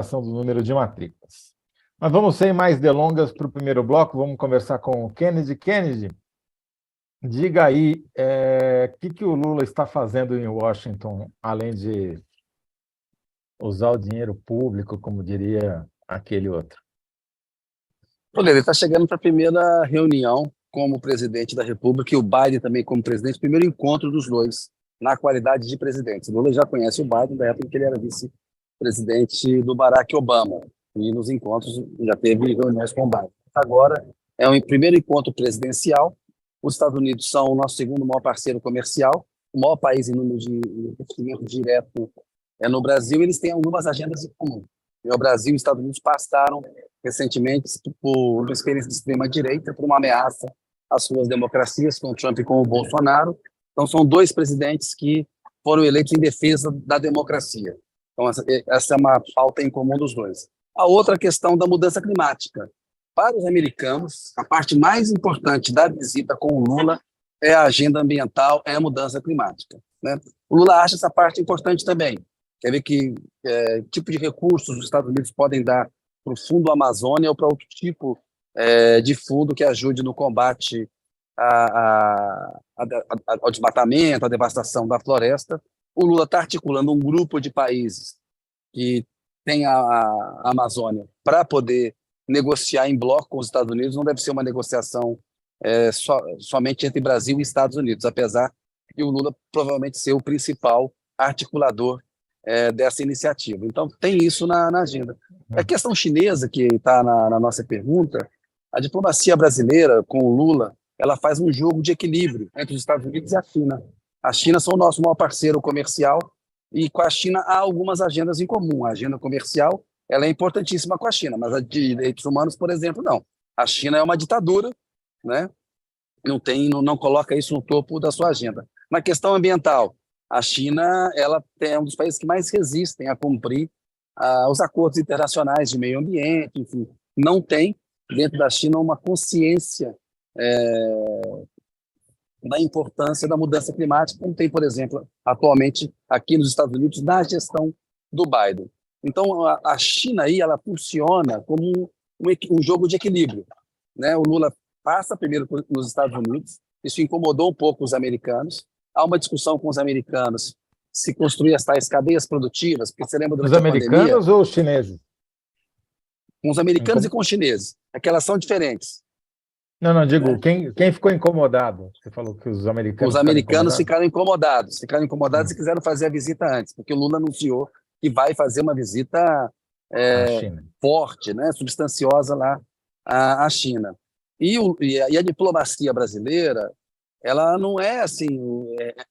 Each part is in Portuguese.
do número de matrículas. Mas vamos sem mais delongas para o primeiro bloco, vamos conversar com o Kennedy. Kennedy, diga aí o que o Lula está fazendo em Washington, além de usar o dinheiro público, como diria aquele outro. Olha, ele está chegando para a primeira reunião como presidente da República e o Biden também como presidente, primeiro encontro dos dois na qualidade de presidentes. O Lula já conhece o Biden da época em que ele era vice-presidente do Barack Obama e nos encontros já teve reuniões com o Biden. Agora é um primeiro encontro presidencial. Os Estados Unidos são o nosso segundo maior parceiro comercial, o maior país em número de investimento direto no Brasil. Eles têm algumas agendas em comum. O Brasil e os Estados Unidos passaram recentemente por uma experiência de extrema-direita, por uma ameaça às suas democracias, com o Trump e com o Bolsonaro. Então, são dois presidentes que foram eleitos em defesa da democracia. Então, essa é uma pauta em comum dos dois. A outra questão da mudança climática. Para os americanos, a parte mais importante da visita com o Lula é a agenda ambiental, é a mudança climática, né? O Lula acha essa parte importante também. Quer ver que tipo de recursos os Estados Unidos podem dar para o Fundo Amazônia ou para outro tipo de fundo que ajude no combate ao desmatamento, à devastação da floresta. O Lula está articulando um grupo de países que tem a Amazônia para poder negociar em bloco com os Estados Unidos. Não deve ser uma negociação somente entre Brasil e Estados Unidos, apesar de o Lula provavelmente ser o principal articulador dessa iniciativa. Então, tem isso na agenda. A questão chinesa, que está na nossa pergunta, a diplomacia brasileira, com o Lula, ela faz um jogo de equilíbrio entre os Estados Unidos e a China. A China são o nosso maior parceiro comercial e com a China há algumas agendas em comum. A agenda comercial ela é importantíssima com a China, mas a de direitos humanos, por exemplo, não. A China é uma ditadura, né? Não coloca isso no topo da sua agenda. Na questão ambiental, a China ela é um dos países que mais resistem a cumprir os acordos internacionais de meio ambiente, enfim. Não tem, dentro da China, uma consciência da importância da mudança climática, como tem, por exemplo, atualmente aqui nos Estados Unidos, na gestão do Biden. Então, a China aí, ela funciona como um jogo de equilíbrio, né? O Lula passa primeiro nos Estados Unidos, isso incomodou um pouco os americanos. Há uma discussão com os americanos se construir as tais cadeias produtivas, porque você lembra durante a pandemia... Os americanos ou os chineses? Com os americanos e com os chineses. É que elas são diferentes. Não, digo, quem ficou incomodado? Você falou que os americanos... Os americanos ficaram incomodados. Ficaram incomodados e quiseram fazer a visita antes, porque o Lula anunciou que vai fazer uma visita forte, né, substanciosa lá à China. E a diplomacia brasileira, ela não é assim,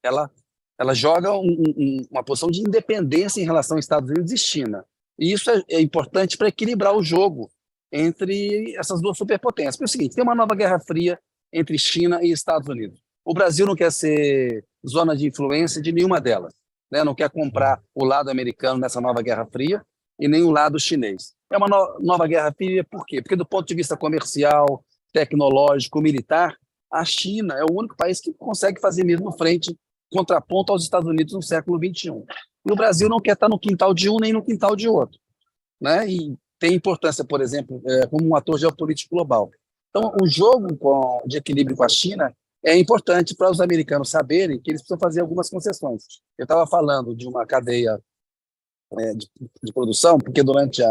ela joga uma posição de independência em relação aos Estados Unidos e China. E isso é importante para equilibrar o jogo entre essas duas superpotências. Porque é o seguinte, tem uma nova Guerra Fria entre China e Estados Unidos. O Brasil não quer ser zona de influência de nenhuma delas, né? Não quer comprar o lado americano nessa nova Guerra Fria e nem o lado chinês. É uma nova Guerra Fria por quê? Porque do ponto de vista comercial, tecnológico, militar, a China é o único país que consegue fazer mesmo frente, contraponto aos Estados Unidos no século XXI. E o Brasil não quer estar no quintal de um nem no quintal de outro, né? E tem importância, por exemplo, como um ator geopolítico global. Então, o jogo de equilíbrio com a China é importante para os americanos saberem que eles precisam fazer algumas concessões. Eu estava falando de uma cadeia de produção, porque durante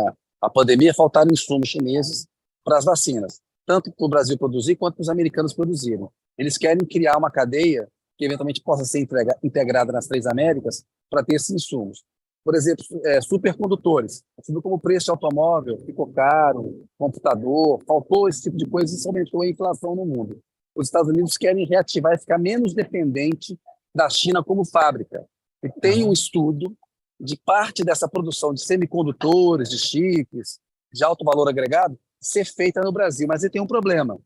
a pandemia faltaram insumos chineses para as vacinas, tanto para o Brasil produzir quanto para os americanos produzirem. Eles querem criar uma cadeia que eventualmente possa ser integrada nas três Américas para ter esses insumos. Por exemplo, supercondutores. Assim como o preço de automóvel ficou caro, computador, faltou esse tipo de coisa, isso aumentou a inflação no mundo. Os Estados Unidos querem reativar e ficar menos dependente da China como fábrica. E tem um estudo de parte dessa produção de semicondutores, de chips, de alto valor agregado, ser feita no Brasil. Mas ele tem um problema.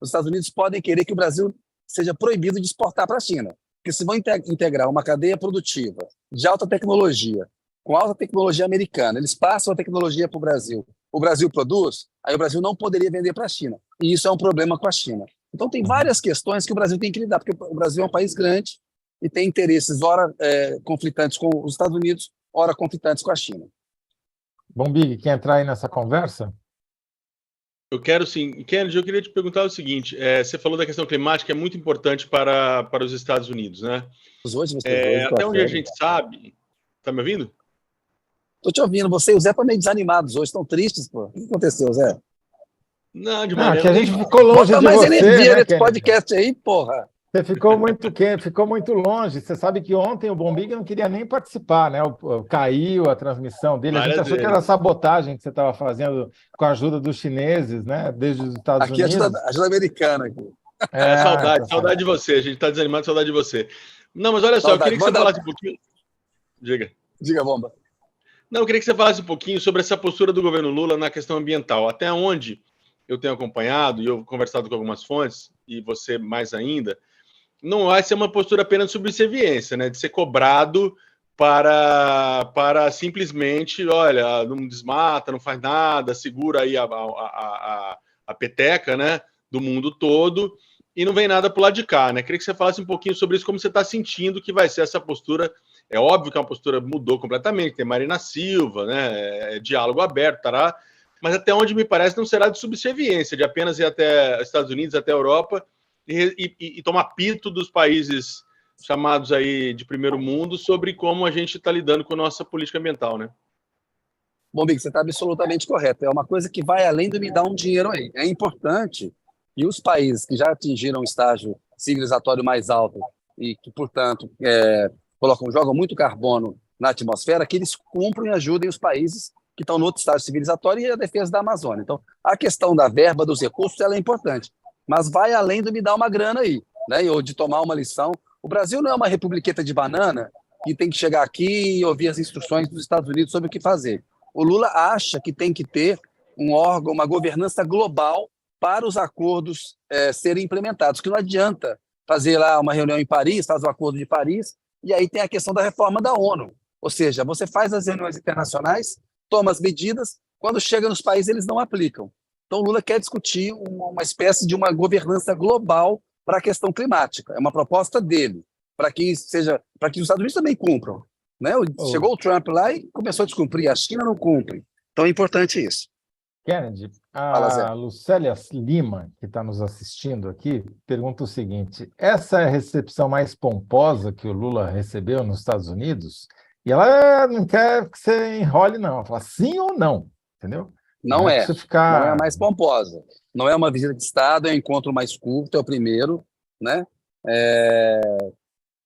Os Estados Unidos podem querer que o Brasil seja proibido de exportar para a China. Porque se vão integrar uma cadeia produtiva de alta tecnologia, com alta tecnologia americana, eles passam a tecnologia para o Brasil produz, aí o Brasil não poderia vender para a China. E isso é um problema com a China. Então tem várias questões que o Brasil tem que lidar, porque o Brasil é um país grande e tem interesses, ora conflitantes com os Estados Unidos, ora conflitantes com a China. Bombig, quer entrar aí nessa conversa? Eu quero sim. Kennedy, eu queria te perguntar o seguinte: você falou da questão climática, é muito importante para os Estados Unidos, né? Até onde a gente sabe. Tá me ouvindo? Tô te ouvindo. Você e o Zé estão meio desanimados hoje, estão tristes, pô. O que aconteceu, Zé? Não, de maneira. Que a gente ficou longe de você. Bota mais energia nesse Kennedy? podcast aí, porra. Você ficou muito longe. Você sabe que ontem o Bombig não queria nem participar, né? Caiu a transmissão dele. A gente achou que era sabotagem que você estava fazendo com a ajuda dos chineses, né? Desde os Estados Unidos. Aqui ajuda americana. Aqui. Saudade de você. A gente está desanimado, saudade de você. Não, mas olha só, eu queria que você falasse um pouquinho. Diga, Bomba. Não, eu queria que você falasse um pouquinho sobre essa postura do governo Lula na questão ambiental. Até onde eu tenho acompanhado, e eu conversado com algumas fontes, e você mais ainda, não vai ser uma postura apenas de subserviência, né? De ser cobrado para simplesmente, olha, não desmata, não faz nada, segura aí a peteca, né? Do mundo todo, e não vem nada para o lado de cá, né? Queria que você falasse um pouquinho sobre isso, como você está sentindo que vai ser essa postura. É óbvio que a postura mudou completamente, tem Marina Silva, né? É diálogo aberto, tará, mas até onde me parece não será de subserviência, de apenas ir até Estados Unidos, até a Europa, e tomar pito dos países chamados aí de primeiro mundo sobre como a gente está lidando com a nossa política ambiental, né? Bom, Big, você está absolutamente correto. É uma coisa que vai além do me dar um dinheiro aí. É importante que os países que já atingiram um estágio civilizatório mais alto e que, portanto, jogam muito carbono na atmosfera, que eles cumpram e ajudem os países que estão no outro estágio civilizatório e a defesa da Amazônia. Então, a questão da verba, dos recursos, ela é importante. Mas vai além do me dar uma grana aí, né? Ou de tomar uma lição. O Brasil não é uma republiqueta de banana que tem que chegar aqui e ouvir as instruções dos Estados Unidos sobre o que fazer. O Lula acha que tem que ter um órgão, uma governança global para os acordos serem implementados, que não adianta fazer lá uma reunião em Paris, faz o Acordo de Paris, e aí tem a questão da reforma da ONU. Ou seja, você faz as reuniões internacionais, toma as medidas, quando chega nos países eles não aplicam. Então, o Lula quer discutir uma espécie de uma governança global para a questão climática. É uma proposta dele, para que os Estados Unidos também cumpram. Né? Chegou o Trump lá e começou a descumprir. A China não cumpre. Então, é importante isso. Kennedy, a Lucélia Lima, que está nos assistindo aqui, pergunta o seguinte: essa é a recepção mais pomposa que o Lula recebeu nos Estados Unidos? E ela não quer que você enrole, não. Ela fala sim ou não, entendeu? Não é a mais pomposa. Não é uma visita de Estado, é um encontro mais curto, é o primeiro, né?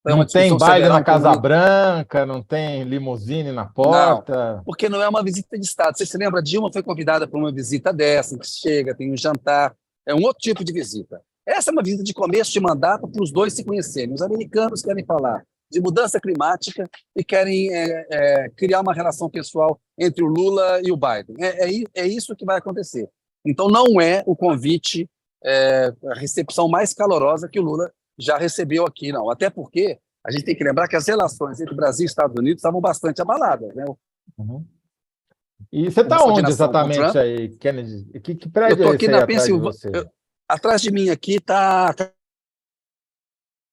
Não tem baile na Casa Branca, não tem limusine na porta. Não, porque não é uma visita de Estado. Você se lembra, Dilma foi convidada para uma visita dessa, que chega, tem um jantar, é um outro tipo de visita. Essa é uma visita de começo de mandato para os dois se conhecerem. Os americanos querem falar de mudança climática e querem criar uma relação pessoal entre o Lula e o Biden. É isso que vai acontecer. Então, não é o convite, a recepção mais calorosa que o Lula já recebeu aqui, não. Até porque a gente tem que lembrar que as relações entre Brasil e Estados Unidos estavam bastante abaladas. Né? Uhum. E você está onde exatamente aí, Kennedy? Que prédio eu estou aqui na Pensilvânia. Atrás de mim aqui está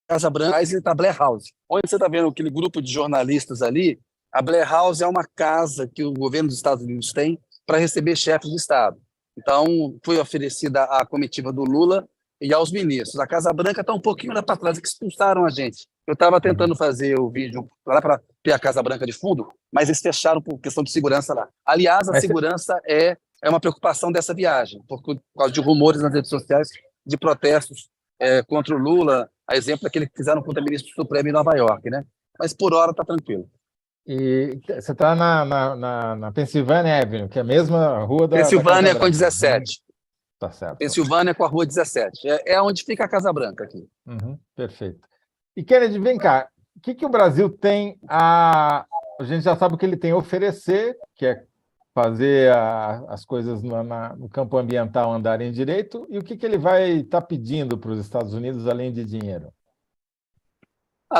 Casa Branca, e está Blair House. Onde você está vendo aquele grupo de jornalistas ali, a Blair House é uma casa que o governo dos Estados Unidos tem para receber chefes de Estado. Então, foi oferecida à comitiva do Lula e aos ministros. A Casa Branca está um pouquinho lá para trás, que expulsaram a gente. Eu estava tentando fazer o vídeo lá para ter a Casa Branca de fundo, mas eles fecharam por questão de segurança lá. Aliás, a segurança é uma preocupação dessa viagem, por causa de rumores nas redes sociais de protestos contra o Lula, a exemplo daquele que fizeram contra o ministro Supremo em Nova York, né? Mas por hora está tranquilo. E você está na Pennsylvania Avenue, que é a mesma rua da Pensilvânia com 17. Tá certo. Pensilvânia com a rua 17. É onde fica a Casa Branca aqui. Uhum, perfeito. E, Kennedy, vem cá. O que o Brasil tem a gente já sabe o que ele tem a oferecer, que é fazer as coisas no campo ambiental andarem direito, e o que ele vai estar pedindo para os Estados Unidos, além de dinheiro?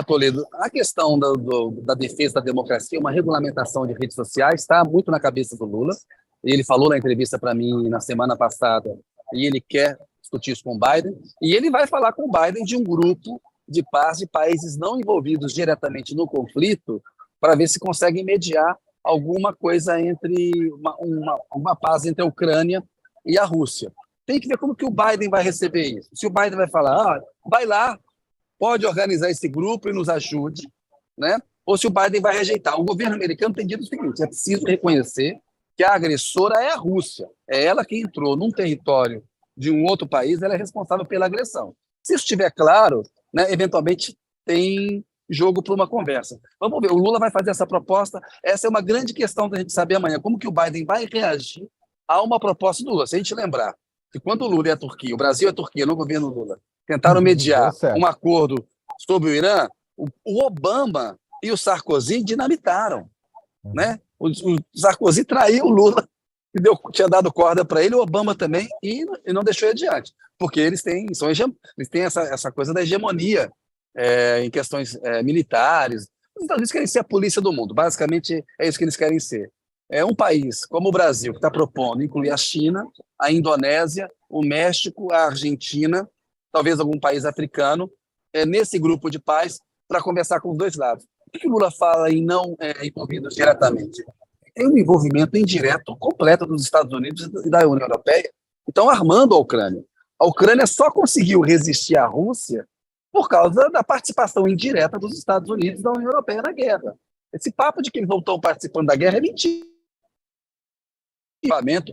Toledo, a questão da defesa da democracia, uma regulamentação de redes sociais, está muito na cabeça do Lula. Ele falou na entrevista para mim na semana passada, e ele quer discutir isso com o Biden, e ele vai falar com o Biden de um grupo de paz de países não envolvidos diretamente no conflito, para ver se conseguem mediar alguma coisa entre uma paz entre a Ucrânia e a Rússia. Tem que ver como que o Biden vai receber isso. Se o Biden vai falar, vai lá, pode organizar esse grupo e nos ajude, né? Ou se o Biden vai rejeitar. O governo americano tem dito o seguinte: é preciso reconhecer que a agressora é a Rússia. É ela que entrou num território de um outro país, ela é responsável pela agressão. Se isso estiver claro, né, eventualmente tem jogo para uma conversa. Vamos ver, o Lula vai fazer essa proposta. Essa é uma grande questão da gente saber amanhã, como que o Biden vai reagir a uma proposta do Lula. Se a gente lembrar que quando o Lula e a Turquia, o Brasil e a Turquia, no governo Lula, tentaram mediar um acordo sobre o Irã, o Obama e o Sarkozy dinamitaram, né? O Sarkozy traiu o Lula, tinha dado corda para ele, o Obama também, e não deixou ele adiante, porque eles têm essa coisa da hegemonia em questões militares. Os Estados Unidos querem ser a polícia do mundo, basicamente é isso que eles querem ser. É um país como o Brasil, que está propondo incluir a China, a Indonésia, o México, a Argentina, talvez algum país africano, nesse grupo de paz, para conversar com os dois lados. O que o Lula fala em não envolvidos diretamente? Tem um envolvimento indireto completo dos Estados Unidos e da União Europeia. Então, armando a Ucrânia. A Ucrânia só conseguiu resistir à Rússia por causa da participação indireta dos Estados Unidos e da União Europeia na guerra. Esse papo de que eles não estão participando da guerra é mentira.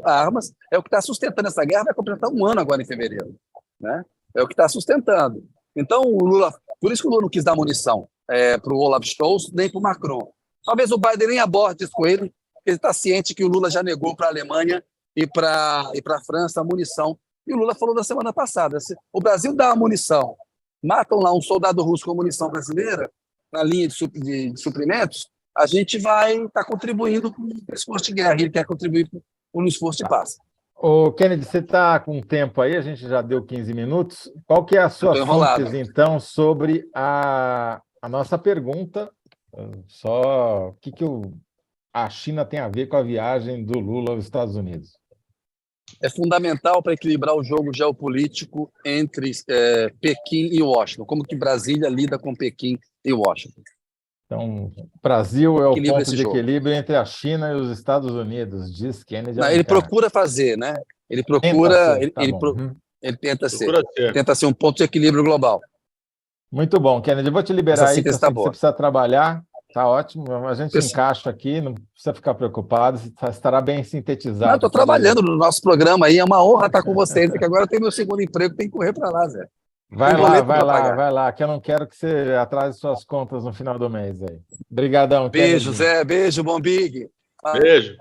Armas é o que está sustentando essa guerra, vai completar um ano agora em fevereiro, né? É o que está sustentando. Então, o Lula, por isso que o Lula não quis dar munição para o Olaf Scholz nem para o Macron. Talvez o Biden nem aborde isso com ele, porque ele está ciente que o Lula já negou para a Alemanha e para a França a munição. E o Lula falou na semana passada: se o Brasil dá a munição, matam lá um soldado russo com munição brasileira na linha de suprimentos, a gente vai estar contribuindo com o esforço de guerra. Ele quer contribuir com o esforço de paz. Ô, Kennedy, você está com tempo aí? A gente já deu 15 minutos. Qual que é a sua fonte, então, sobre a nossa pergunta? Só o que a China tem a ver com a viagem do Lula aos Estados Unidos? É fundamental para equilibrar o jogo geopolítico entre Pequim e Washington. Como que Brasília lida com Pequim e Washington? Então, o Brasil é o ponto de equilíbrio entre a China e os Estados Unidos, diz Kennedy. Não, ele procura fazer, né? Ele procura, ele tenta ser um ponto de equilíbrio global. Muito bom, Kennedy. Eu vou te liberar aí, porque você precisa trabalhar. Tá ótimo. A gente encaixa aqui, não precisa ficar preocupado, estará bem sintetizado. Estou trabalhando no nosso programa aí, é uma honra estar com vocês, porque agora eu tenho meu segundo emprego, tem que correr para lá, Zé. Vai lá, que eu não quero que você atrase suas contas no final do mês aí. Obrigadão. Beijo, Zé, beijo, bom Big. Beijo.